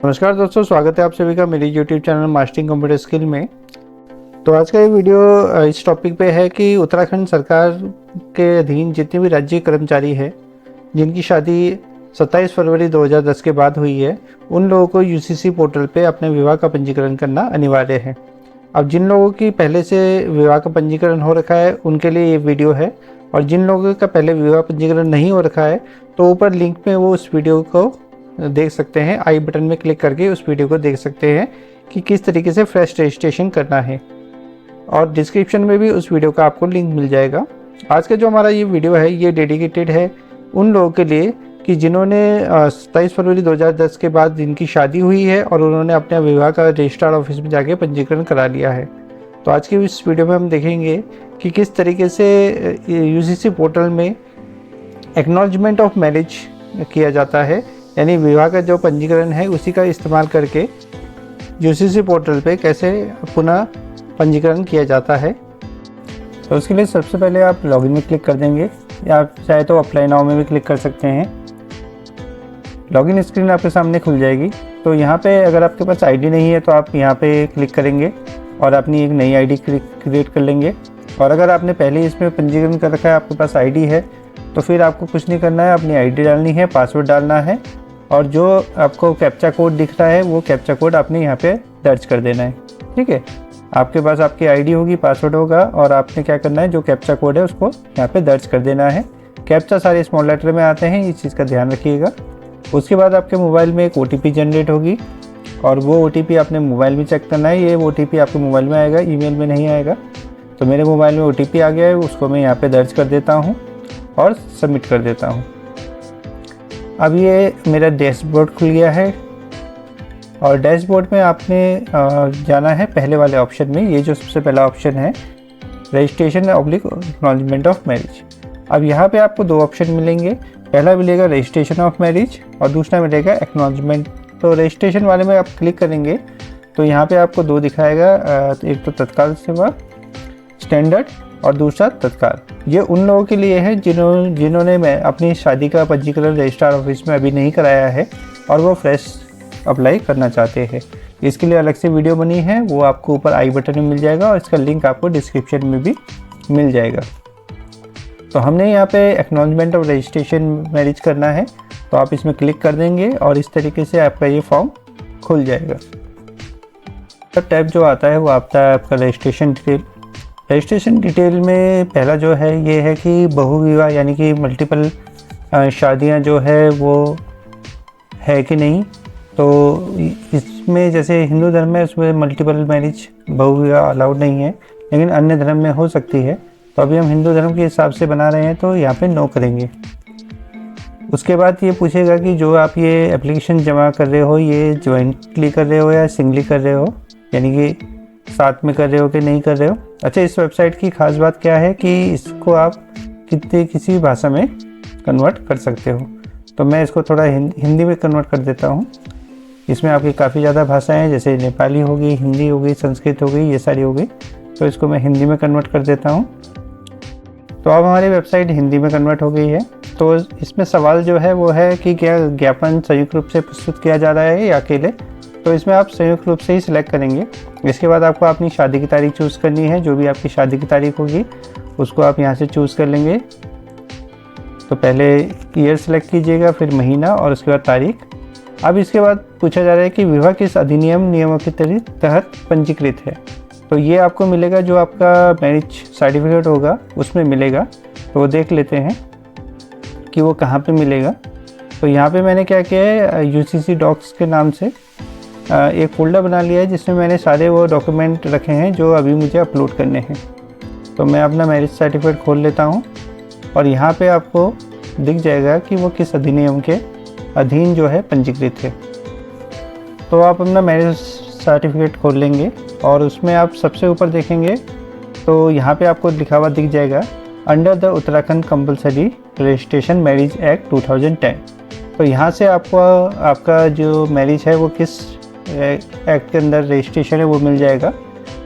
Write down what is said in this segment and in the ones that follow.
नमस्कार दोस्तों, स्वागत है आप सभी का मेरी YouTube channel mastering computer skill में। तो आज का ये वीडियो इस टॉपिक पे है कि उत्तराखंड सरकार के अधीन जितने भी राज्य कर्मचारी हैं जिनकी शादी 27 फरवरी 2010 के बाद हुई है, उन लोगों को UCC पोर्टल पे अपने विवाह का पंजीकरण करना अनिवार्य है। अब जिन लोगों की पहले से विवाह का पंजीकरण हो रखा है उनके लिए ये वीडियो है, और जिन लोगों का पहले विवाह पंजीकरण नहीं हो रखा है तो ऊपर लिंक में वो उस वीडियो को देख सकते हैं। आई बटन में क्लिक करके उस वीडियो को देख सकते हैं कि किस तरीके से फ्रेश रजिस्ट्रेशन करना है, और डिस्क्रिप्शन में भी उस वीडियो का आपको लिंक मिल जाएगा। आज का जो हमारा ये वीडियो है ये डेडिकेटेड है उन लोगों के लिए कि जिन्होंने 27 फरवरी 2010 के बाद जिनकी शादी हुई है और उन्होंने अपने विवाह का रजिस्ट्रार ऑफिस में जाके पंजीकरण करा लिया है। तो आज की इस वीडियो में हम देखेंगे कि किस तरीके से UCC पोर्टल में एक्नॉलेजमेंट ऑफ मैरिज किया जाता है, यानी विवाह का जो पंजीकरण है उसी का इस्तेमाल करके UCC पोर्टल पे कैसे पुनः पंजीकरण किया जाता है। तो उसके लिए सबसे पहले आप लॉगिन में क्लिक कर देंगे, या आप चाहे तो अप्लाई नाउ में भी क्लिक कर सकते हैं। लॉगिन स्क्रीन आपके सामने खुल जाएगी। तो यहाँ पे अगर आपके पास आईडी नहीं है तो आप यहाँ पे क्लिक करेंगे और अपनी एक नई आईडी क्रिएट कर लेंगे। और अगर आपने पहले इसमें पंजीकरण कर रखा है, आपके पास आईडी है, तो फिर आपको कुछ नहीं करना है, अपनी आईडी डालनी है, पासवर्ड डालना है, और जो आपको कैप्चा कोड दिख रहा है वो कैप्चा कोड आपने यहाँ पे दर्ज कर देना है। ठीक है, आपके पास आपकी आईडी होगी, पासवर्ड होगा, और आपने क्या करना है, जो कैप्चा कोड है उसको यहाँ पे दर्ज कर देना है। कैप्चा सारे स्मॉल लेटर में आते हैं, इस चीज़ का ध्यान रखिएगा। उसके बाद आपके मोबाइल में एक OTP जनरेट होगी, और वो OTP आपने मोबाइल में चेक करना है। ये OTP आपके मोबाइल में आएगा, ईमेल में नहीं आएगा। तो मेरे मोबाइल में OTP आ गया है, उसको मैं यहाँ पे दर्ज कर देता हूँ और सबमिट कर देता हूँ। अब ये मेरा डैशबोर्ड खुल गया है, और डैशबोर्ड में आपने जाना है पहले वाले ऑप्शन में। ये जो सबसे पहला ऑप्शन है registration oblique acknowledgement of marriage. अब यहाँ पे आपको दो ऑप्शन मिलेंगे, पहला मिलेगा रजिस्ट्रेशन ऑफ मैरिज और दूसरा मिलेगा एक्नॉलेजमेंट। तो रजिस्ट्रेशन वाले में आप क्लिक करेंगे तो यहाँ पे आपको दो दिखाएगा, एक तो तत्काल सेवा स्टैंडर्ड और दूसरा तत्काल। ये उन लोगों के लिए है जिन्होंने मैं अपनी शादी का पंजीकरण रजिस्ट्रार ऑफिस में अभी नहीं कराया है और वो फ्रेश अप्लाई करना चाहते हैं। इसके लिए अलग से वीडियो बनी है, वो आपको ऊपर आई बटन में मिल जाएगा और इसका लिंक आपको डिस्क्रिप्शन में भी मिल जाएगा। तो हमने यहाँ पे एक्नॉलेजमेंट ऑफ रजिस्ट्रेशन मैरिज करना है, तो आप इसमें क्लिक कर देंगे और इस तरीके से आपका ये फॉर्म खुल जाएगा। टैब जो आता है वो आता है आपका रजिस्ट्रेशन डिटेल। रजिस्ट्रेशन डिटेल में पहला जो है ये है कि बहुविवाह यानी कि मल्टीपल शादियां जो है वो है कि नहीं। तो इसमें जैसे हिंदू धर्म में उसमें मल्टीपल मैरिज बहुविवाह अलाउड नहीं है, लेकिन अन्य धर्म में हो सकती है। तो अभी हम हिंदू धर्म के हिसाब से बना रहे हैं, तो यहाँ पे नो करेंगे। उसके बाद ये पूछेगा कि जो आप ये एप्लीकेशन जमा कर रहे हो ये ज्वाइंटली कर रहे हो या सिंगली कर रहे हो, यानी कि साथ में कर रहे हो कि नहीं कर रहे हो। अच्छा, इस वेबसाइट की खास बात क्या है कि इसको आप किसी भाषा में कन्वर्ट कर सकते हो। तो मैं इसको थोड़ा हिंदी में कन्वर्ट कर देता हूँ। इसमें आपकी काफ़ी ज़्यादा भाषाएं हैं, जैसे नेपाली होगी, हिंदी होगी, संस्कृत होगी, ये सारी होगी। तो इसको मैं हिंदी में कन्वर्ट कर देता हूँ। तो अब हमारी वेबसाइट हिंदी में कन्वर्ट हो गई है। तो इसमें सवाल जो है वो है कि क्या ज्ञापन संयुक्त रूप से प्रस्तुत किया जा रहा है या अकेले। तो इसमें आप संयुक्त रूप से ही सिलेक्ट करेंगे। इसके बाद आपको अपनी शादी की तारीख चूज़ करनी है, जो भी आपकी शादी की तारीख होगी उसको आप यहाँ से चूज़ कर लेंगे। तो पहले ईयर सेलेक्ट कीजिएगा, फिर महीना और उसके बाद तारीख। अब इसके बाद पूछा जा रहा है कि विवाह किस अधिनियम नियमों के तहत पंजीकृत है। तो ये आपको मिलेगा, जो आपका मैरिज सर्टिफिकेट होगा उसमें मिलेगा। तो वो देख लेते हैं कि वो कहाँ पे मिलेगा। तो यहाँ पे मैंने क्या किया है, UCC डॉक्स के नाम से एक फोल्डर बना लिया है जिसमें मैंने सारे वो डॉक्यूमेंट रखे हैं जो अभी मुझे अपलोड करने हैं। तो मैं अपना मैरिज सर्टिफिकेट खोल लेता हूँ और यहाँ पे आपको दिख जाएगा कि वो किस अधिनियम के अधीन जो है पंजीकृत है। तो आप अपना मैरिज सर्टिफिकेट खोल लेंगे और उसमें आप सबसे ऊपर देखेंगे तो यहाँ पे आपको लिखा हुआ दिख जाएगा under the Uttarakhand compulsory registration marriage act 2010। तो यहाँ से आपको आपका जो मैरिज है वो किस एक्ट के अंदर रजिस्ट्रेशन है वो मिल जाएगा।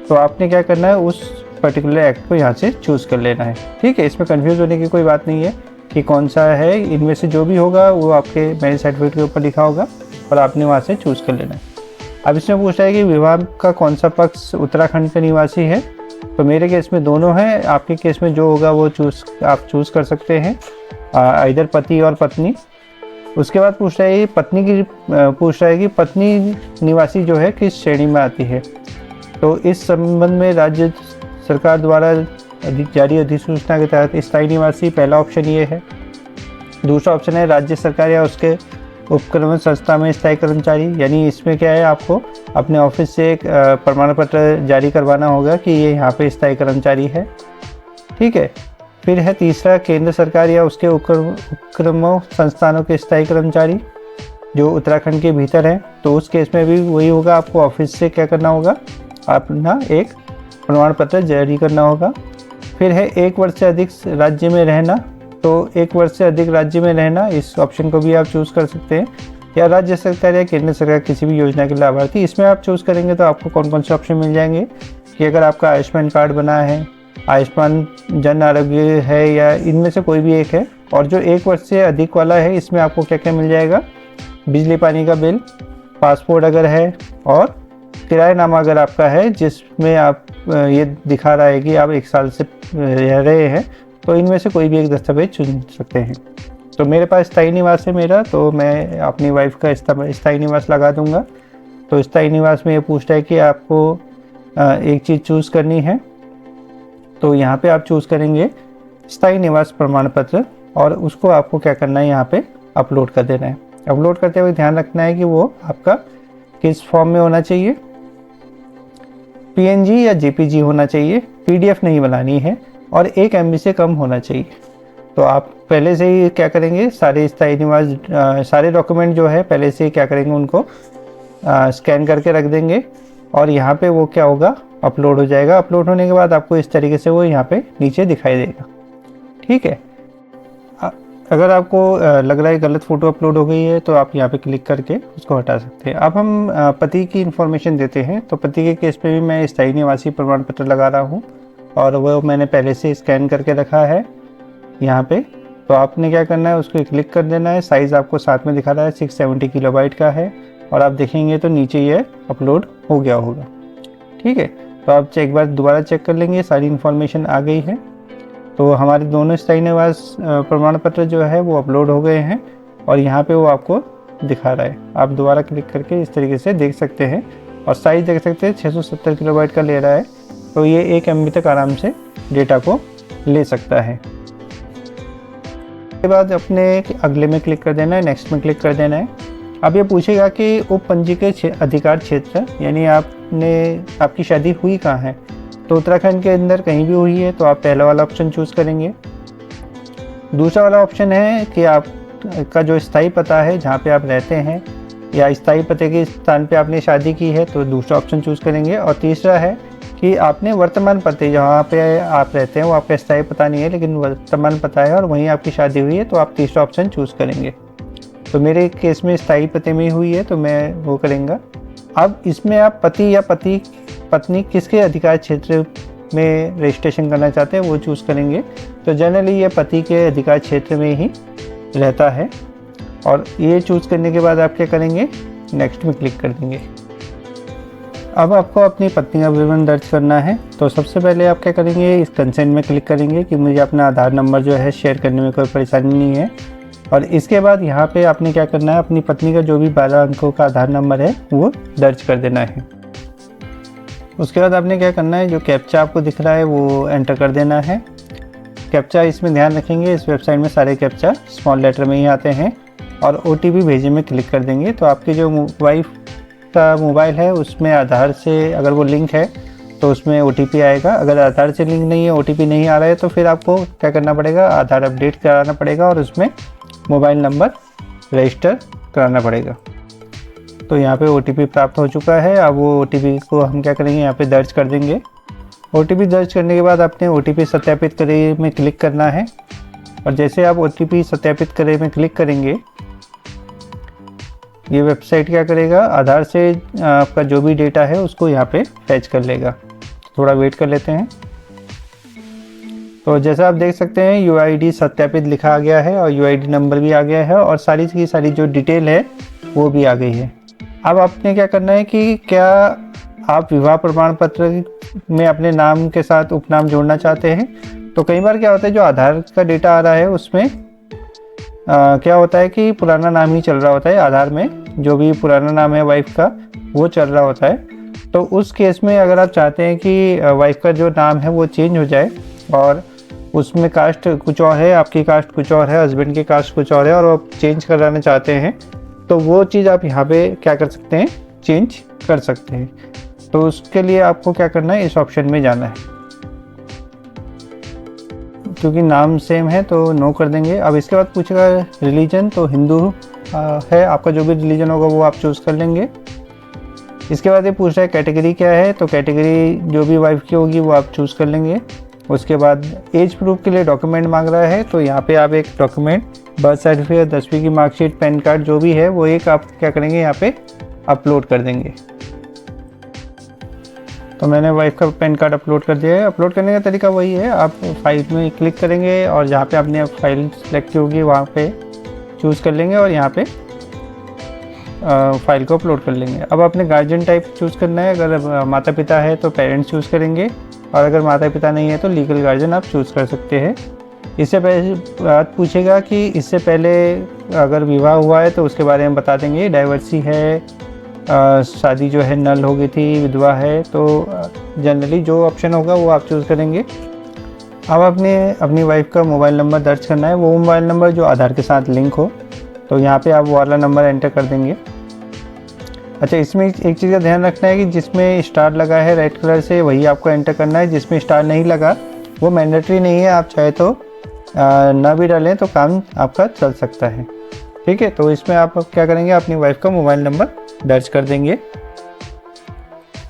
तो आपने क्या करना है, उस पर्टिकुलर एक्ट को यहाँ से चूज़ कर लेना है। ठीक है, इसमें कंफ्यूज होने की कोई बात नहीं है कि कौन सा है। इनमें से जो भी होगा वो आपके मैरिज सर्टिफिकेट के ऊपर लिखा होगा और आपने वहाँ से चूज़ कर लेना है। अब इसमें पूछ रहा है कि विवाह का कौन सा पक्ष उत्तराखंड का निवासी है। तो मेरे केस में दोनों हैं, आपके केस में जो होगा वो आप चूज़ कर सकते हैं, इधर पति और पत्नी। उसके बाद पूछ रहा है कि पत्नी निवासी जो है किस श्रेणी में आती है। तो इस संबंध में राज्य सरकार द्वारा जारी अधिसूचना के तहत स्थायी निवासी पहला ऑप्शन ये है। दूसरा ऑप्शन है राज्य सरकार या उसके उपक्रम संस्था में स्थायी कर्मचारी, यानी इसमें क्या है, आपको अपने ऑफिस से एक प्रमाण पत्र जारी करवाना होगा कि ये यहाँ पे स्थायी कर्मचारी है। ठीक है। फिर है तीसरा केंद्र सरकार या उसके उपक्रम संस्थानों के स्थायी कर्मचारी जो उत्तराखंड के भीतर है। तो उस केस में भी वही होगा, आपको ऑफिस से क्या करना होगा, अपना एक प्रमाण पत्र जारी करना होगा। फिर है 1 वर्ष से अधिक राज्य में रहना। तो 1 वर्ष से अधिक राज्य में रहना, इस ऑप्शन को भी आप चूज़ कर सकते हैं, या राज्य सरकार या केंद्र सरकार किसी भी योजना के लाभार्थी। इसमें आप चूज़ करेंगे तो आपको कौन कौन से ऑप्शन मिल जाएंगे कि अगर आपका आयुष्मान कार्ड बना है, आयुष्मान जन आरोग्य है, या इनमें से कोई भी एक है। और जो 1 वर्ष से अधिक वाला है इसमें आपको क्या क्या मिल जाएगा, बिजली पानी का बिल, पासपोर्ट अगर है, और किराएनामा अगर आपका है जिसमें आप ये दिखा रहा है कि आप 1 साल से रह रहे हैं, तो इनमें से कोई भी एक दस्तावेज चुन सकते हैं। तो मेरे पास स्थायी निवास है मेरा, तो मैं अपनी वाइफ का स्थायी निवास लगा दूंगा। तो स्थायी निवास में ये पूछता है कि आपको एक चीज़ चूज़ करनी है। तो यहाँ पे आप चूज़ करेंगे स्थायी निवास प्रमाण पत्र, और उसको आपको क्या करना है, यहाँ पे अपलोड कर देना है। अपलोड करते हुए ध्यान रखना है कि वो आपका किस फॉर्म में होना चाहिए, PNG या JPG होना चाहिए, PDF नहीं बनानी है, और 1 MB से कम होना चाहिए। तो आप पहले से ही क्या करेंगे, सारे स्थायी निवास सारे डॉक्यूमेंट जो है पहले से ही क्या करेंगे, उनको स्कैन करके रख देंगे, और यहाँ पे वो क्या होगा, अपलोड हो जाएगा। अपलोड होने के बाद आपको इस तरीके से वो यहाँ पे नीचे दिखाई देगा। ठीक है। अगर आपको लग रहा है गलत फ़ोटो अपलोड हो गई है तो आप यहाँ पे क्लिक करके उसको हटा सकते हैं। अब हम पति की इन्फॉर्मेशन देते हैं। तो पति के केस पे भी मैं स्थायी निवासी प्रमाण पत्र लगा रहा हूँ, और वो मैंने पहले से स्कैन करके रखा है यहाँ पे। तो आपने क्या करना है, उसको क्लिक कर देना है। साइज़ आपको साथ में दिखा रहा है 670 किलोबाइट का है, और आप देखेंगे तो नीचे ये अपलोड हो गया होगा। ठीक है। तो आप एक बार दोबारा चेक कर लेंगे, सारी इन्फॉर्मेशन आ गई है। तो हमारे दोनों स्थायी निवास प्रमाण पत्र जो है वो अपलोड हो गए हैं, और यहाँ पे वो आपको दिखा रहा है। आप दोबारा क्लिक करके इस तरीके से देख सकते हैं, और साइज़ देख सकते हैं 670 किलोबाइट का ले रहा है। तो ये 1 MB तक आराम से डेटा को ले सकता है। उसके बाद अपने अगले में क्लिक कर देना है, नेक्स्ट में क्लिक कर देना है। अब ये पूछेगा कि उपपंजीकृत अधिकार क्षेत्र, यानी आपकी शादी हुई कहाँ है। तो उत्तराखंड के अंदर कहीं भी हुई है तो आप पहला वाला ऑप्शन चूज़ करेंगे। दूसरा वाला ऑप्शन है कि आपका जो स्थायी पता है जहाँ पे आप रहते हैं, या स्थायी पते के स्थान पे आपने शादी की है, तो दूसरा ऑप्शन चूज़ करेंगे। और तीसरा है कि आपने वर्तमान पते जहाँ पे आप रहते हैं वो आपका स्थायी पता नहीं है, लेकिन वर्तमान पता है और वहीं आपकी शादी हुई है, तो आप तीसरा ऑप्शन चूज़ करेंगे। तो मेरे केस में स्थायी पते में ही हुई है, तो मैं वो करेंगे। अब इसमें आप पति या पत्नी किसके अधिकार क्षेत्र में रजिस्ट्रेशन करना चाहते हैं वो चूज़ करेंगे। तो जनरली ये पति के अधिकार क्षेत्र में ही रहता है, और ये चूज़ करने के बाद आप क्या करेंगे, नेक्स्ट में क्लिक कर देंगे। अब आपको अपनी पत्नी का विवरण दर्ज करना है। तो सबसे पहले आप क्या करेंगे, इस कंसेंट में क्लिक करेंगे कि मुझे अपना आधार नंबर जो है शेयर करने में कोई परेशानी नहीं है। और इसके बाद यहाँ पे आपने क्या करना है, अपनी पत्नी का जो भी 12 अंकों का आधार नंबर है वो दर्ज कर देना है। उसके बाद आपने क्या करना है, जो कैप्चा आपको दिख रहा है वो एंटर कर देना है। कैप्चा इसमें ध्यान रखेंगे, इस वेबसाइट में सारे कैप्चा स्मॉल लेटर में ही आते हैं, और OTP भेजने में क्लिक कर देंगे। तो आपकी जो वाइफ का मोबाइल है उसमें आधार से अगर वो लिंक है तो उसमें OTP आएगा। अगर आधार से लिंक नहीं है, OTP नहीं आ रहा है, तो फिर आपको क्या करना पड़ेगा, आधार अपडेट कराना पड़ेगा और उसमें मोबाइल नंबर रजिस्टर कराना पड़ेगा। तो यहाँ पे OTP प्राप्त हो चुका है। अब वो OTP को हम क्या करेंगे, यहाँ पे दर्ज कर देंगे। OTP दर्ज करने के बाद आपने OTP सत्यापित करें में क्लिक करना है, और जैसे आप OTP सत्यापित करें में क्लिक करेंगे, ये वेबसाइट क्या करेगा, आधार से आपका जो भी डेटा है उसको यहाँ पे फैच कर लेगा। थोड़ा वेट कर लेते हैं। तो जैसा आप देख सकते हैं UID सत्यापित लिखा आ गया है, और UID नंबर भी आ गया है, और सारी की सारी जो डिटेल है वो भी आ गई है। अब आपने क्या करना है कि क्या आप विवाह प्रमाण पत्र में अपने नाम के साथ उपनाम जोड़ना चाहते हैं। तो कई बार क्या होता है, जो आधार का डेटा आ रहा है उसमें क्या होता है कि पुराना नाम ही चल रहा होता है, आधार में जो भी पुराना नाम है वाइफ का वो चल रहा होता है। तो उस केस में अगर आप चाहते हैं कि वाइफ का जो नाम है वो चेंज हो जाए और उसमें कास्ट कुछ और है, आपकी कास्ट कुछ और है, हस्बैंड की कास्ट कुछ और है और आप चेंज कराना चाहते हैं, तो वो चीज़ आप यहाँ पे क्या कर सकते हैं, चेंज कर सकते हैं। तो उसके लिए आपको क्या करना है, इस ऑप्शन में जाना है। क्योंकि नाम सेम है तो नो कर देंगे। अब इसके बाद पूछेगा रिलीजन, तो हिंदू है, आपका जो भी रिलीजन होगा वो आप चूज़ कर लेंगे। इसके बाद ये पूछ रहा है कैटेगरी क्या है, तो कैटेगरी जो भी वाइफ की होगी वो आप चूज़ कर लेंगे। उसके बाद एज प्रूफ के लिए डॉक्यूमेंट मांग रहा है, तो यहाँ पे आप एक डॉक्यूमेंट, बर्थ सर्टिफिकेट, 10वीं की मार्कशीट, पैन कार्ड जो भी है वो एक आप क्या करेंगे यहाँ पे अपलोड कर देंगे। तो मैंने वाइफ का पैन कार्ड अपलोड कर दिया है। अपलोड करने का तरीका वही है, आप फाइल में क्लिक करेंगे और जहाँ पे आपने फाइल सेलेक्ट की होगी वहाँ पे चूज़ कर लेंगे और यहाँ पे फाइल को अपलोड कर लेंगे। अब अपने गार्जियन टाइप चूज़ करना है, अगर माता पिता है तो पेरेंट्स चूज़ करेंगे और अगर माता पिता नहीं है तो लीगल गार्जियन आप चूज़ कर सकते हैं। इससे पहले बात पूछेगा कि इससे पहले अगर विवाह हुआ है तो उसके बारे में बता देंगे, डाइवर्सी है, शादी जो है नल हो गई थी, विधवा है, तो जनरली जो ऑप्शन होगा वो आप चूज़ करेंगे। अब आपने अपनी वाइफ का मोबाइल नंबर दर्ज करना है, वो मोबाइल नंबर जो आधार के साथ लिंक हो, तो यहाँ पे आप वो वाला नंबर एंटर कर देंगे। अच्छा, इसमें एक चीज़ का ध्यान रखना है कि जिसमें स्टार लगा है रेड कलर से वही आपको एंटर करना है, जिसमें स्टार नहीं लगा वो मैंडेटरी नहीं है, आप चाहे तो ना भी डालें तो काम आपका चल सकता है। ठीक है, तो इसमें आप क्या करेंगे, अपनी वाइफ का मोबाइल नंबर दर्ज कर देंगे।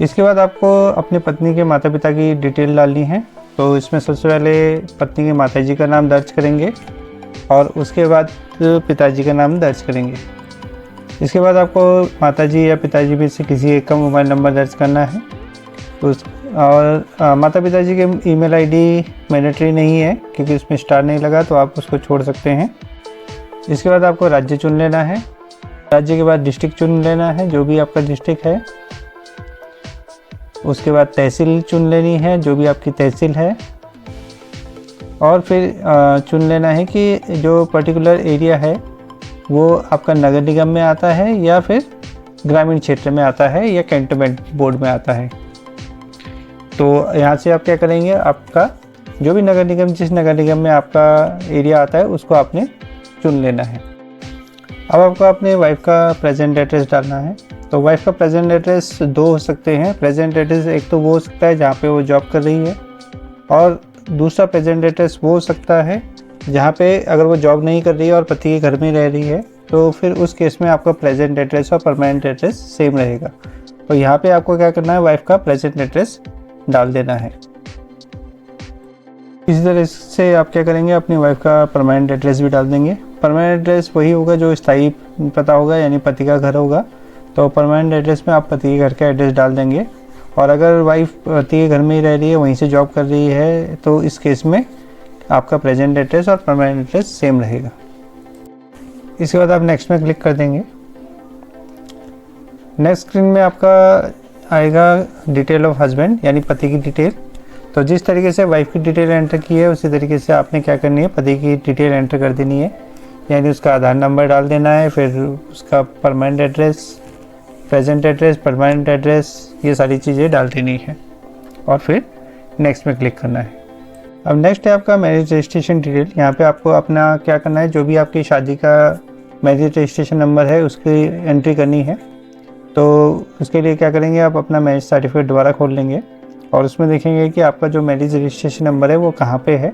इसके बाद आपको अपनी पत्नी के माता पिता की डिटेल डालनी है, तो इसमें सबसे पहले पत्नी के माताजी का नाम दर्ज करेंगे और उसके बाद पिताजी का नाम दर्ज करेंगे। इसके बाद आपको माताजी या पिताजी में से किसी एक का मोबाइल नंबर दर्ज करना है। और माता पिताजी के ईमेल आईडी मैंडेटरी नहीं है क्योंकि उसमें स्टार नहीं लगा, तो आप उसको छोड़ सकते हैं। इसके बाद आपको राज्य चुन लेना है, राज्य के बाद डिस्ट्रिक्ट चुन लेना है जो भी आपका डिस्ट्रिक्ट है। उसके बाद तहसील चुन लेनी है जो भी आपकी तहसील है, और फिर चुन लेना है कि जो पर्टिकुलर एरिया है वो आपका नगर निगम में आता है या फिर ग्रामीण क्षेत्र में आता है या कैंटोनमेंट बोर्ड में आता है। तो यहाँ से आप क्या करेंगे, आपका जो भी नगर निगम, जिस नगर निगम में आपका एरिया आता है उसको आपने चुन लेना है। अब आपको अपने वाइफ का प्रेजेंट एड्रेस डालना है। तो वाइफ का प्रेजेंट एड्रेस दो हो सकते हैं। प्रेजेंट एड्रेस एक तो वो हो सकता है जहाँ पे वो जॉब कर रही है, और दूसरा प्रेजेंट एड्रेस वो हो सकता है जहाँ पे अगर वो जॉब नहीं कर रही है और पति के घर में रह रही है, तो फिर उस केस में आपका प्रेजेंट एड्रेस और परमानेंट एड्रेस सेम रहेगा। तो यहाँ पे आपको क्या करना है, वाइफ का प्रेजेंट एड्रेस डाल देना है। इसी तरह से आप क्या करेंगे, अपनी वाइफ का परमानेंट एड्रेस भी डाल देंगे। परमानेंट एड्रेस वही होगा जो स्थायी पता होगा, यानी पति का घर होगा। तो परमानेंट एड्रेस में आप पति के घर का एड्रेस डाल देंगे। और अगर वाइफ पति के घर में ही रह रही है, वहीं से जॉब कर रही है, तो इस केस में आपका प्रेजेंट एड्रेस और परमानेंट एड्रेस सेम रहेगा। इसके बाद आप नेक्स्ट में क्लिक कर देंगे। नेक्स्ट स्क्रीन में आपका आएगा डिटेल ऑफ हस्बैंड, यानी पति की डिटेल। तो जिस तरीके से वाइफ की डिटेल एंटर की है उसी तरीके से आपने क्या करनी है, पति की डिटेल एंटर कर देनी है। यानी उसका आधार नंबर डाल देना है, फिर उसका permanent address, present address, permanent address, ये सारी चीज़ें डाल देनी है और फिर नेक्स्ट में क्लिक करना है। अब नेक्स्ट है आपका मैरिज रजिस्ट्रेशन डिटेल। यहाँ पे आपको अपना क्या करना है, जो भी आपकी शादी का मैरिज रजिस्ट्रेशन नंबर है उसकी एंट्री करनी है। तो उसके लिए क्या करेंगे, आप अपना मैरिज सर्टिफिकेट दोबारा खोल लेंगे और उसमें देखेंगे कि आपका जो मैरिज रजिस्ट्रेशन नंबर है वो कहाँ पे है,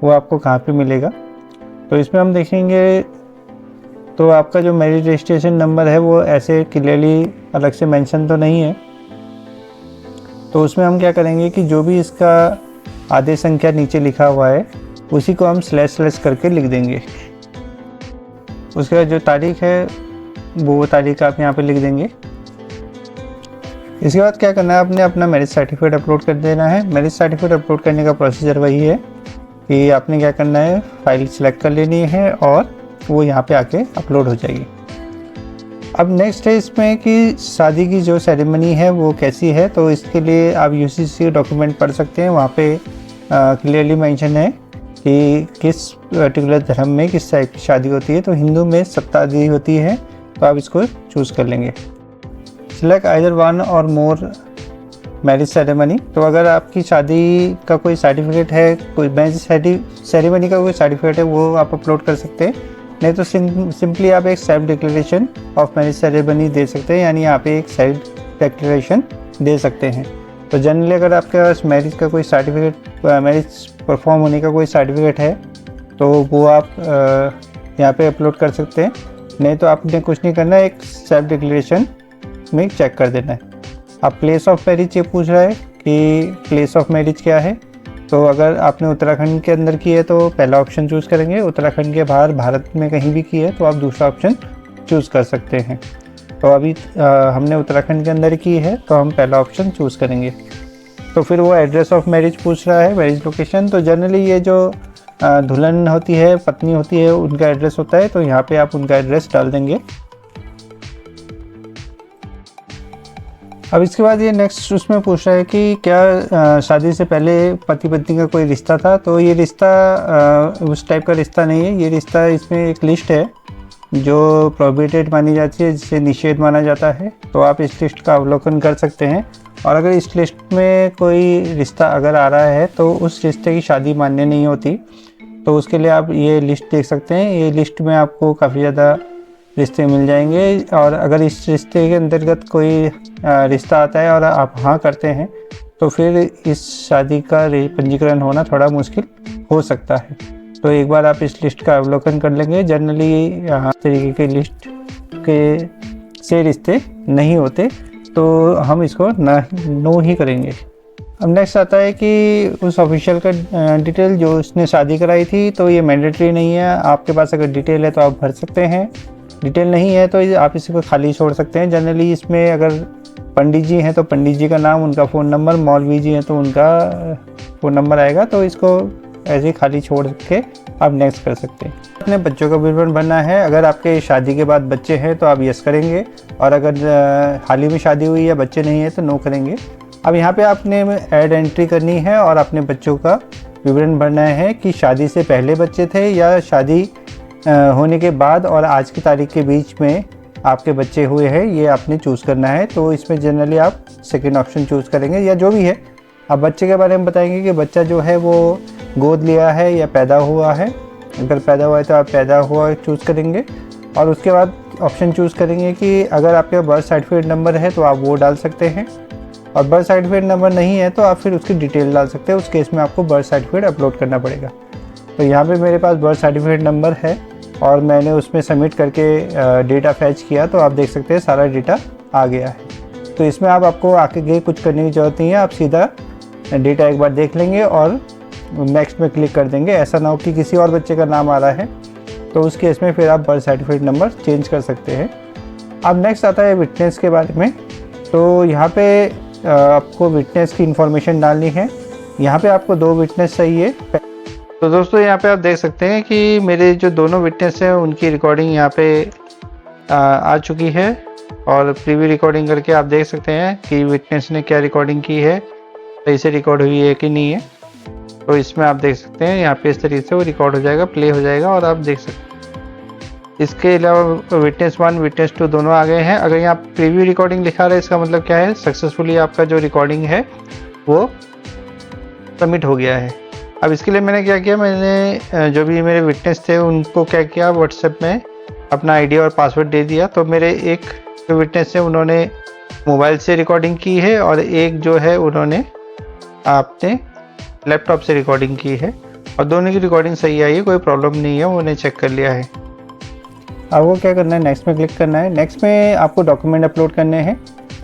वो आपको कहाँ पे मिलेगा। तो इसमें हम देखेंगे तो आपका जो मैरिज रजिस्ट्रेशन नंबर है वो ऐसे क्लियरली अलग से मेंशन तो नहीं है। तो उसमें हम क्या करेंगे कि जो भी इसका आदेश संख्या नीचे लिखा हुआ है उसी को हम स्लैश स्लैश करके लिख देंगे। उसके बाद जो तारीख है वो तारीख आप यहाँ पे लिख देंगे। इसके बाद क्या करना है, आपने अपना मैरिज सर्टिफिकेट अपलोड कर देना है। मैरिज सर्टिफिकेट अपलोड करने का प्रोसीजर वही है कि आपने क्या करना है, फाइल सिलेक्ट कर लेनी है और वो यहाँ पे आके अपलोड हो जाएगी। अब नेक्स्ट है इसमें कि शादी की जो सेरेमनी है वो कैसी है, तो इसके लिए आप यूसीसी डॉक्यूमेंट पढ़ सकते हैं। वहाँ पे क्लियरली मेंशन है कि किस पर्टिकुलर धर्म में किस टाइप की शादी होती है। तो हिंदू में सप्तादी होती है, तो आप इसको चूज़ कर लेंगे। सिलेक्ट आइदर वन और मोर मैरिज सेरेमनी। तो अगर आपकी शादी का कोई सर्टिफिकेट है, कोई मैरिज सेरेमनी का कोई सर्टिफिकेट है, वो आप अपलोड कर सकते हैं। नहीं तो सिंपली आप एक self declaration of marriage ceremony दे सकते हैं, यानी यहाँ पे एक सेल्फ डिक्लेरेशन दे सकते हैं। तो जनरली अगर आपके पास मैरिज का कोई सर्टिफिकेट, मैरिज परफॉर्म होने का कोई सर्टिफिकेट है, तो वो आप यहाँ पे अपलोड कर सकते हैं। नहीं तो आपने कुछ नहीं करना है, एक सेल्फ डिक्लेरेशन में चेक कर देना है। अब प्लेस ऑफ मैरिज ये पूछ रहा है कि प्लेस ऑफ मैरिज क्या है। तो अगर आपने उत्तराखंड के अंदर की है तो पहला ऑप्शन चूज़ करेंगे, उत्तराखंड के बाहर भारत में कहीं भी की है तो आप दूसरा ऑप्शन चूज़ कर सकते हैं। तो अभी हमने उत्तराखंड के अंदर की है तो हम पहला ऑप्शन चूज़ करेंगे। तो फिर वो एड्रेस ऑफ मैरिज पूछ रहा है, मैरिज लोकेशन। तो जनरली ये जो दुल्हन होती है, पत्नी होती है, उनका एड्रेस होता है, तो यहाँ पे आप उनका एड्रेस डाल देंगे। अब इसके बाद ये नेक्स्ट उसमें पूछ रहा है कि क्या शादी से पहले पति पत्नी का कोई रिश्ता था। तो ये रिश्ता उस टाइप का रिश्ता नहीं है। ये रिश्ता, इसमें एक लिस्ट है जो प्रोहिबिटेड मानी जाती है, जिसे निषेध माना जाता है। तो आप इस लिस्ट का अवलोकन कर सकते हैं, और अगर इस लिस्ट में कोई रिश्ता अगर आ रहा है तो उस रिश्ते की शादी मान्य नहीं होती। तो उसके लिए आप ये लिस्ट देख सकते हैं। ये लिस्ट में आपको काफ़ी ज़्यादा रिश्ते मिल जाएंगे, और अगर इस रिश्ते के अंतर्गत कोई रिश्ता आता है और आप हाँ करते हैं तो फिर इस शादी का पंजीकरण होना थोड़ा मुश्किल हो सकता है। तो एक बार आप इस लिस्ट का अवलोकन कर लेंगे। जनरली यहाँ तरीके की लिस्ट के से रिश्ते नहीं होते, तो हम इसको नो ही करेंगे। अब नेक्स्ट आता है कि उस ऑफिशियल का डिटेल जो उसने शादी कराई थी, तो ये मैंडेटरी नहीं है। आपके पास अगर डिटेल है तो आप भर सकते हैं, डिटेल नहीं है तो आप इसको खाली छोड़ सकते हैं। जनरली इसमें अगर पंडित जी हैं तो पंडित जी का नाम, उनका फ़ोन नंबर, मौलवी जी हैं तो उनका फ़ोन नंबर आएगा। तो इसको ऐसे ही खाली छोड़ के आप नेक्स्ट कर सकते हैं। अपने बच्चों का विवरण भरना है। अगर आपके शादी के बाद बच्चे हैं तो आप यस करेंगे, और अगर हाल ही में शादी हुई या बच्चे नहीं है तो नो करेंगे। अब यहाँ पे आपने ऐड एंट्री करनी है और अपने बच्चों का विवरण भरना है कि शादी से पहले बच्चे थे या शादी होने के बाद और आज की तारीख के बीच में आपके बच्चे हुए हैं, ये आपने चूज़ करना है। तो इसमें जनरली आप सेकंड ऑप्शन चूज़ करेंगे या जो भी है। अब बच्चे के बारे में बताएंगे कि बच्चा जो है वो गोद लिया है या पैदा हुआ है। अगर पैदा हुआ है तो आप पैदा हुआ चूज़ करेंगे, और उसके बाद ऑप्शन चूज़ करेंगे कि अगर आपके बर्थ सर्टिफिकेट नंबर है तो आप वो डाल सकते हैं, और बर्थ सर्टिफिकेट नंबर नहीं है तो आप फिर उसकी डिटेल डाल सकते हैं। उस केस में आपको बर्थ सर्टिफिकेट अपलोड करना पड़ेगा। तो यहाँ पे मेरे पास बर्थ सर्टिफिकेट नंबर है और मैंने उसमें सबमिट करके डेटा फैच किया, तो आप देख सकते हैं सारा डेटा आ गया है। तो इसमें आपको आगे कुछ करने की ज़रूरत नहीं है, आप सीधा डेटा एक बार देख लेंगे और नेक्स्ट में क्लिक कर देंगे। ऐसा ना हो कि किसी और बच्चे का नाम आ रहा है, तो उस केस में फिर आप बर्थ सर्टिफिकेट नंबर चेंज कर सकते हैं। अब नेक्स्ट आता है विटनेस के बारे में। तो यहाँ पे आपको विटनेस की इंफॉर्मेशन डालनी है। यहाँ पे आपको 2 विटनेस चाहिए। तो दोस्तों यहाँ पे आप देख सकते हैं कि मेरे जो दोनों विटनेस हैं उनकी रिकॉर्डिंग यहाँ पे आ चुकी है, और प्रीव्यू रिकॉर्डिंग करके आप देख सकते हैं कि विटनेस ने क्या रिकॉर्डिंग की है, सही से रिकॉर्ड हुई है कि नहीं है। तो इसमें आप देख सकते हैं यहाँ पे इस तरीके से वो रिकॉर्ड हो जाएगा, प्ले हो जाएगा, और आप देख सकते हैं। इसके अलावा विटनेस 1 विटनेस 2 दोनों आ गए हैं। अगर यहाँ प्रीव्यू रिकॉर्डिंग लिखा रहा है, इसका मतलब क्या है, सक्सेसफुली आपका जो रिकॉर्डिंग है वो सबमिट हो गया है। अब इसके लिए मैंने क्या किया, मैंने जो भी मेरे विटनेस थे उनको क्या किया, व्हाट्सएप में अपना आईडी और पासवर्ड दे दिया। तो मेरे एक जो विटनेस है उन्होंने मोबाइल से रिकॉर्डिंग की है, और एक जो है उन्होंने अपने लैपटॉप से रिकॉर्डिंग की है, और दोनों की रिकॉर्डिंग सही आई है, कोई प्रॉब्लम नहीं है, उन्होंने चेक कर लिया है। अब वो क्या करना है, नेक्स्ट में क्लिक करना है। नेक्स्ट में आपको डॉक्यूमेंट अपलोड करने हैं।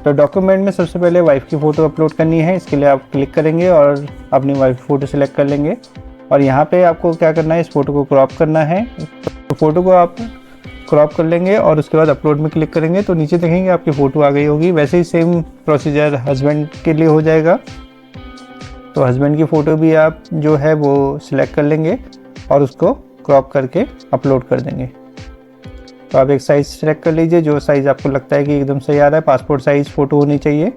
तो डॉक्यूमेंट में सबसे पहले वाइफ की फ़ोटो अपलोड करनी है। इसके लिए आप क्लिक करेंगे और अपनी वाइफ की फ़ोटो सेलेक्ट कर लेंगे, और यहाँ पे आपको क्या करना है, इस फ़ोटो को क्रॉप करना है। तो फ़ोटो को आप क्रॉप कर लेंगे और उसके बाद अपलोड में क्लिक करेंगे तो नीचे देखेंगे आपकी फ़ोटो आ गई होगी। वैसे ही सेम प्रोसीजर हस्बैंड के लिए हो जाएगा। तो हस्बैंड की फ़ोटो भी आप जो है वो सिलेक्ट कर लेंगे और उसको क्रॉप करके अपलोड कर देंगे। तो आप एक साइज़ सेलेक्ट कर लीजिए, जो साइज़ आपको लगता है कि एकदम सही आ रहा है। पासपोर्ट साइज़ फ़ोटो होनी चाहिए,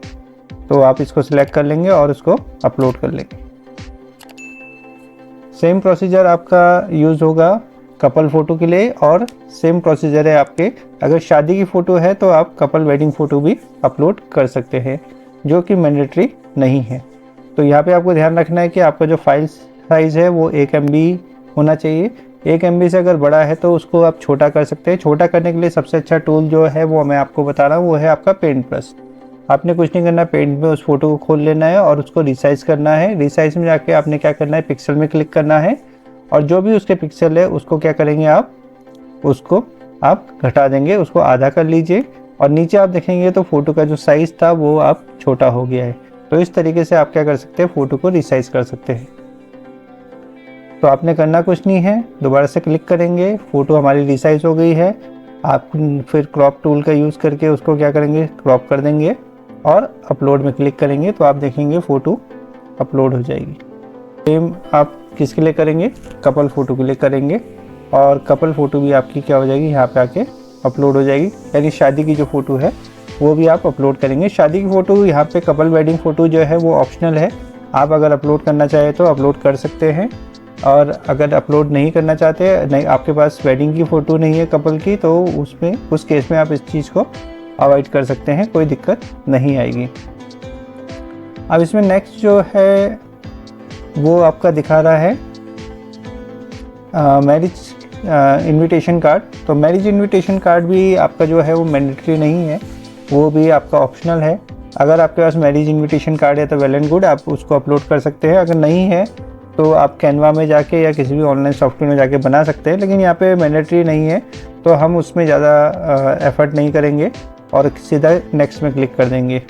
तो आप इसको सिलेक्ट कर लेंगे और उसको अपलोड कर लेंगे। सेम प्रोसीजर आपका यूज़ होगा कपल फ़ोटो के लिए, और सेम प्रोसीजर है आपके अगर शादी की फ़ोटो है तो आप कपल वेडिंग फ़ोटो भी अपलोड कर सकते हैं, जो कि मैंडेटरी नहीं है। तो यहाँ पे आपको ध्यान रखना है कि आपका जो फाइल साइज़ है वो 1 MB होना चाहिए। 1 MB से अगर बड़ा है तो उसको आप छोटा कर सकते हैं। छोटा करने के लिए सबसे अच्छा टूल जो है वो मैं आपको बता रहा हूँ, वो है आपका पेंट प्लस। आपने कुछ नहीं करना, पेंट में उस फोटो को खोल लेना है और उसको रिसाइज़ करना है। रिसाइज़ में जाके आपने क्या करना है, पिक्सल में क्लिक करना है, और जो भी उसके पिक्सल है उसको क्या करेंगे, उसको आप घटा देंगे, उसको आधा कर लीजिए, और नीचे आप देखेंगे तो फ़ोटो का जो साइज़ था वो आप छोटा हो गया है। तो इस तरीके से आप क्या कर सकते हैं, फ़ोटो को रिसाइज़ कर सकते हैं। तो आपने करना कुछ नहीं है, दोबारा से क्लिक करेंगे, फ़ोटो हमारी रिसाइज़ हो गई है। आप फिर क्रॉप टूल का यूज़ करके उसको क्या करेंगे, क्रॉप कर देंगे और अपलोड में क्लिक करेंगे, तो आप देखेंगे फ़ोटो अपलोड हो जाएगी। सेम आप किसके लिए करेंगे, कपल फ़ोटो के लिए करेंगे, और कपल फ़ोटो भी आपकी क्या हो जाएगी, यहाँ पे आके अपलोड हो जाएगी। यानी शादी की जो फ़ोटो है वो भी आप अपलोड करेंगे। शादी की फ़ोटो यहाँ पे कपल वेडिंग फ़ोटो जो है वो ऑप्शनल है, आप अगर अपलोड करना चाहें तो अपलोड कर सकते हैं, और अगर अपलोड नहीं करना चाहते, नहीं आपके पास वेडिंग की फ़ोटो नहीं है कपल की, तो उस केस में आप इस चीज़ को अवॉइड कर सकते हैं, कोई दिक्कत नहीं आएगी। अब इसमें नेक्स्ट जो है वो आपका दिखा रहा है मैरिज इनविटेशन कार्ड। तो मैरिज इनविटेशन कार्ड भी आपका जो है वो मैंडेटरी नहीं है, वो भी आपका ऑप्शनल है। अगर आपके पास मैरिज इनविटेशन कार्ड है तो वेल एंड गुड, आप उसको अपलोड कर सकते हैं। अगर नहीं है तो आप कैनवा में जाके या किसी भी ऑनलाइन सॉफ्टवेयर में जाके बना सकते हैं, लेकिन यहाँ पे मैंडेटरी नहीं है तो हम उसमें ज़्यादा एफर्ट नहीं करेंगे और सीधा नेक्स्ट में क्लिक कर देंगे।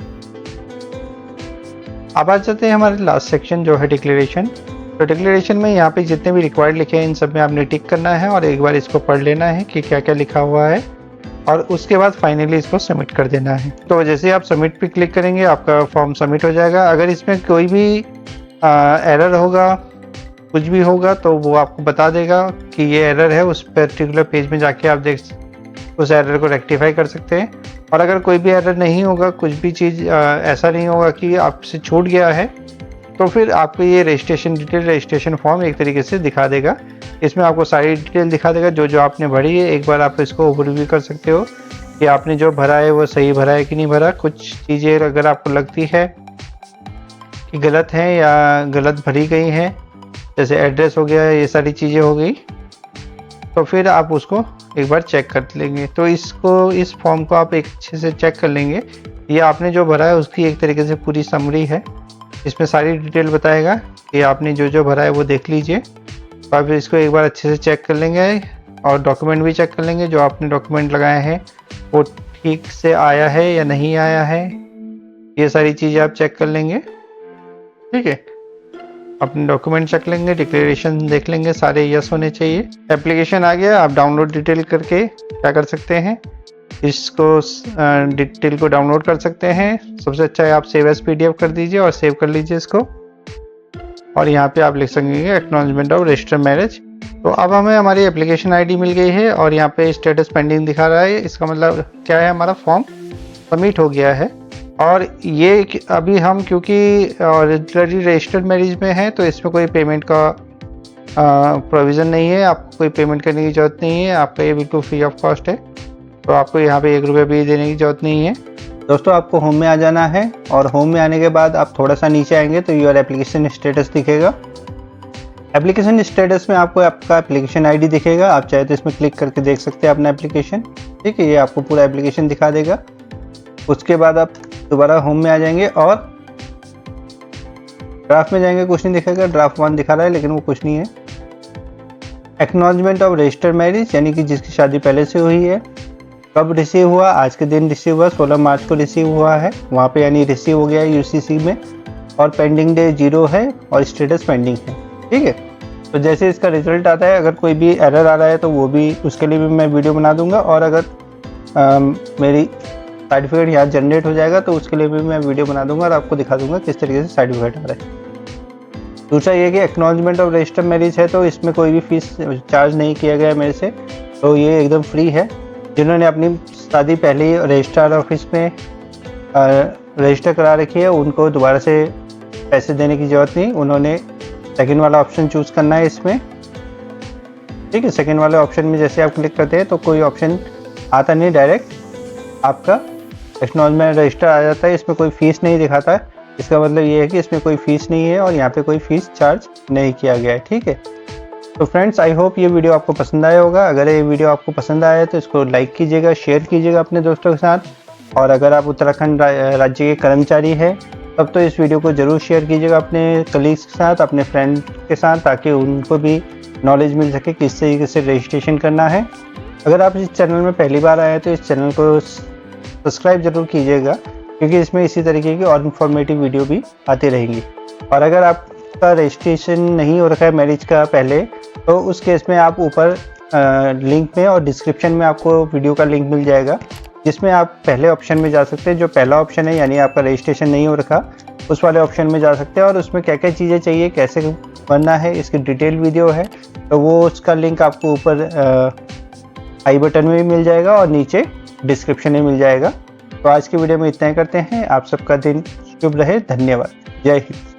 अब आ जाते हैं हमारे लास्ट सेक्शन जो है डिक्लेरेशन। तो डिक्लेरेशन में यहाँ पे जितने भी रिक्वायर्ड लिखे हैं इन सब में आपने टिक करना है और एक बार इसको पढ़ लेना है कि क्या क्या लिखा हुआ है, और उसके बाद फाइनली इसको सबमिट कर देना है। तो जैसे आप सबमिट पे क्लिक करेंगे आपका फॉर्म सबमिट हो जाएगा। अगर इसमें कोई भी एरर होगा, कुछ भी होगा, तो वो आपको बता देगा कि ये एरर है। उस पर्टिकुलर पेज में जाके आप उस एरर को रेक्टिफाई कर सकते हैं। और अगर कोई भी एरर नहीं होगा, कुछ भी चीज़ ऐसा नहीं होगा कि आपसे छूट गया है, तो फिर आपको ये रजिस्ट्रेशन फॉर्म एक तरीके से दिखा देगा। इसमें आपको सारी डिटेल दिखा देगा जो जो आपने भरी है। एक बार आप इसको ओवरव्यू कर सकते हो कि आपने जो भरा है वो सही भरा है कि नहीं भरा। कुछ चीज़ें अगर आपको लगती है कि गलत हैं या गलत भरी गई हैं, जैसे एड्रेस हो गया, ये सारी चीज़ें हो गई, तो फिर आप उसको एक बार चेक कर लेंगे। तो इस फॉर्म को आप एक अच्छे से चेक कर लेंगे। ये आपने जो भरा है उसकी एक तरीके से पूरी समरी है, इसमें सारी डिटेल बताएगा कि आपने जो जो भरा है वो देख लीजिए। तो आप इसको एक बार अच्छे से चेक कर लेंगे और डॉक्यूमेंट भी चेक कर लेंगे, जो आपने डॉक्यूमेंट लगाए हैं वो ठीक से आया है या नहीं आया है, ये सारी चीज़ें आप चेक कर लेंगे। ठीक है, अपने डॉक्यूमेंट चेक लेंगे, डिक्लेरेशन देख लेंगे, सारे यस होने चाहिए। एप्लीकेशन आ गया, आप डाउनलोड डिटेल करके क्या कर सकते हैं, इसको डिटेल को डाउनलोड कर सकते हैं। सबसे अच्छा है आप सेव एज PDF कर दीजिए और सेव कर लीजिए इसको, और यहाँ पे आप लिख सकेंगे एक्नॉलेजमेंट ऑफ रजिस्टर्ड मैरिज। तो अब हमें हमारी एप्लीकेशन ID मिल गई है और यहाँ पे स्टेटस पेंडिंग दिखा रहा है। इसका मतलब क्या है, हमारा फॉर्म सबमिट हो गया है। और ये अभी हम क्योंकि ऑलरेडी रजिस्टर्ड मैरिज में है तो इसमें कोई पेमेंट का प्रोविज़न नहीं है, आपको कोई पेमेंट करने की ज़रूरत नहीं है, आपका ये बिल्कुल फ्री ऑफ कॉस्ट है। तो आपको यहाँ पे 1 रुपये भी देने की ज़रूरत नहीं है। दोस्तों आपको होम में आ जाना है, और होम में आने के बाद आप थोड़ा सा नीचे आएंगे तो योर एप्लीकेशन स्टेटस दिखेगा। एप्लीकेशन स्टेटस में आपको आपका एप्लीकेशन ID दिखेगा। आप चाहे तो इसमें क्लिक करके देख सकते हैं अपना एप्लीकेशन। ठीक है, ये आपको पूरा एप्लीकेशन दिखा देगा। उसके बाद आप दोबारा होम में आ जाएंगे और ड्राफ्ट में जाएंगे, कुछ नहीं दिखेगा। ड्राफ्ट 1 दिखा रहा है लेकिन वो कुछ नहीं है। एक्नॉलेजमेंट ऑफ रजिस्टर्ड मैरिज, यानी कि जिसकी शादी पहले से हुई है, कब रिसीव हुआ, आज के दिन रिसीव हुआ, 16 मार्च को रिसीव हुआ है वहाँ पे, यानी रिसीव हो गया है UCC में, और पेंडिंग डे 0 है और स्टेटस पेंडिंग है। ठीक है, तो जैसे इसका रिजल्ट आता है, अगर कोई भी एरर आ रहा है तो वो भी, उसके लिए भी मैं वीडियो बना दूंगा, और अगर मेरी सर्टिफिकेट यहाँ जनरेट हो जाएगा तो उसके लिए भी मैं वीडियो बना दूंगा और आपको दिखा दूंगा किस तरीके से सर्टिफिकेट आ रहा है। दूसरा ये कि एक्नॉलेजमेंट ऑफ रजिस्टर्ड मैरिज है तो इसमें कोई भी फीस चार्ज नहीं किया गया मेरे से, तो ये एकदम फ्री है। जिन्होंने अपनी शादी पहले ही रजिस्ट्रार ऑफिस में रजिस्टर करा रखी है उनको दोबारा से पैसे देने की ज़रूरत नहीं, उन्होंने सेकंड वाला ऑप्शन चूज़ करना है इसमें। ठीक है, सेकंड वाले ऑप्शन में जैसे आप क्लिक करते हैं तो कोई ऑप्शन आता नहीं, डायरेक्ट आपका एक्नॉलेजमेंट रजिस्टर आ जाता है। इसमें कोई फ़ीस नहीं दिखाता है, इसका मतलब ये है कि इसमें कोई फ़ीस नहीं है और यहाँ पे कोई फ़ीस चार्ज नहीं किया गया है। ठीक है, तो फ्रेंड्स आई होप ये वीडियो आपको पसंद आया होगा। अगर ये वीडियो आपको पसंद आया तो इसको लाइक कीजिएगा, शेयर कीजिएगा अपने दोस्तों के साथ। और अगर आप उत्तराखंड राज्य के कर्मचारी हैं तब तो इस वीडियो को ज़रूर शेयर कीजिएगा अपने कलीग्स के साथ, अपने फ्रेंड के साथ, ताकि उनको भी नॉलेज मिल सके किस तरीके से रजिस्ट्रेशन करना है। अगर आप इस चैनल में पहली बार आए हैं तो इस चैनल को सब्सक्राइब ज़रूर कीजिएगा, क्योंकि इसमें इसी तरीके की और इन्फॉर्मेटिव वीडियो भी आती रहेंगी। और अगर आपका रजिस्ट्रेशन नहीं हो रखा है मैरिज का पहले, तो उस केस में आप ऊपर लिंक में और डिस्क्रिप्शन में आपको वीडियो का लिंक मिल जाएगा, जिसमें आप पहले ऑप्शन में जा सकते हैं। जो पहला ऑप्शन है यानी आपका रजिस्ट्रेशन नहीं हो रखा, उस वाले ऑप्शन में जा सकते हैं और उसमें क्या क्या चीज़ें चाहिए, कैसे बनना है, इसकी डिटेल वीडियो है। तो वो उसका लिंक आपको ऊपर आई बटन में भी मिल जाएगा और नीचे डिस्क्रिप्शन में मिल जाएगा। तो आज की वीडियो में इतना ही करते हैं। आप सबका दिन शुभ रहे। धन्यवाद। जय हिंद।